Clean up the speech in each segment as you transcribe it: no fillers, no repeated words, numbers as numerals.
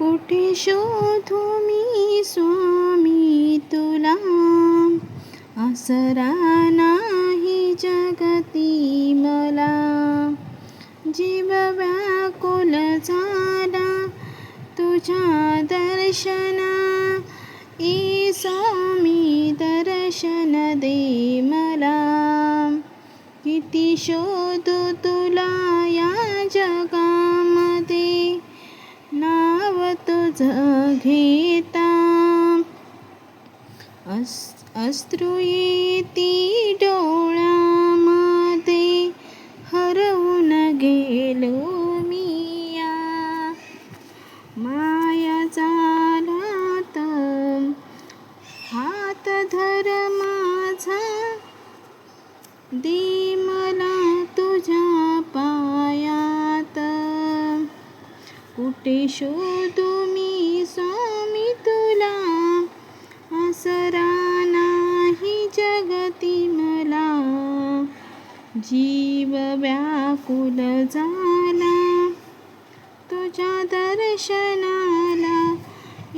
कुठे शोधू मी स्वामी तुला, आसरा नाही जगती मला. जीव व्याकुल झाला तुझ्या दर्शना, ई स्वामी दर्शन दे मला. किती शोधू तुला या जगामध्ये, नाव तुझं घेता. अश्रू येती डोळ्यामध्ये, हरवून गेलो मी या माया जालात. हात धर माझा, दे मला तुझ्या पायात. कुठे शोधू मी स्वामी तुला, आसरा नाही जगती मला. जीव व्याकुल झाला तुझ्या दर्शनाला,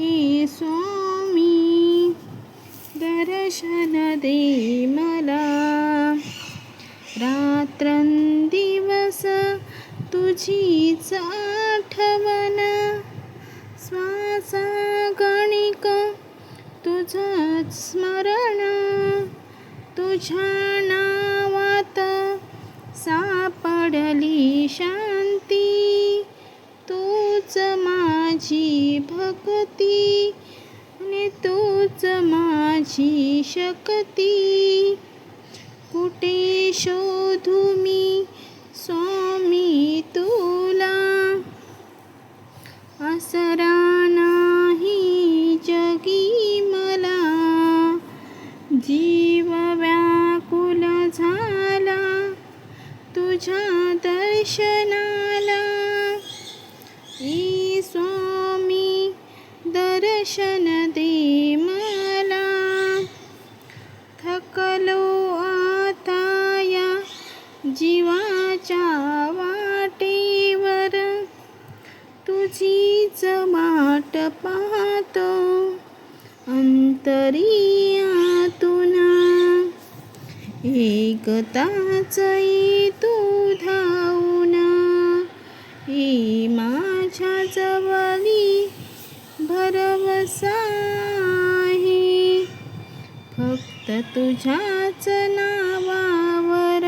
ए स्वामी दर्शन दे मला. रात्रंदिवस तुझीच आठवण, श्वासा गणिक तुझंच स्मरण. तुझ्या नावात सापडली शांती, तूच माझी भक्ती आणि तूच माझी शक्ती. कुठे शोधू मी स्वामी तुला, आसरा नाही जगी मला. जीव व्याकुल झाला तुझ्या दर्शनाला, ई स्वामी दर्शन दे मला. थकलो आता या जीवाच्या वाटेवर, तुझीच वाट पाहतो अंतरियातून. एकताच ये तू धावून, ये माझ्या जवळी भरवसा आहे. फक्त तुझ्याच नावावर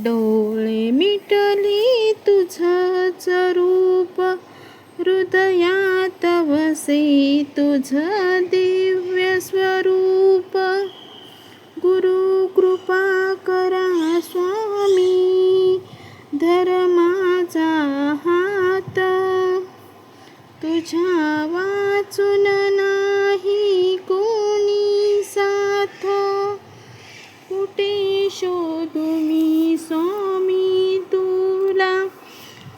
डोळे मिटले तुझंच रूप, हृदयात वसे तुझं दिव्य स्वरूप. गुरु कृपा करा स्वामी, धर माझा हात. तुझ्या वाचून नाही कोणी साथ. कुठे शोधू मी स्वामी तुला,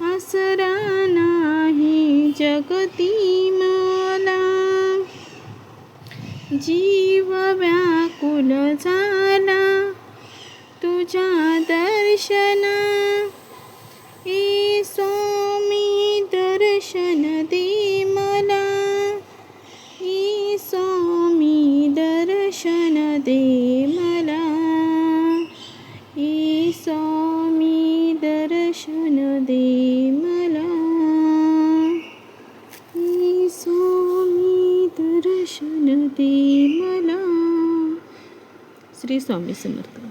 आसरा नाही जगती मला. जीव व्याकुल झाला तुझ्या दर्शना, ए स्वामी दर्शन दे मला. ए स्वामी दर्शन दे मला. ए स्वामी दर्शन दे मला. ए स्वामी दर्शन दे मला. श्री स्वामी समर्थ.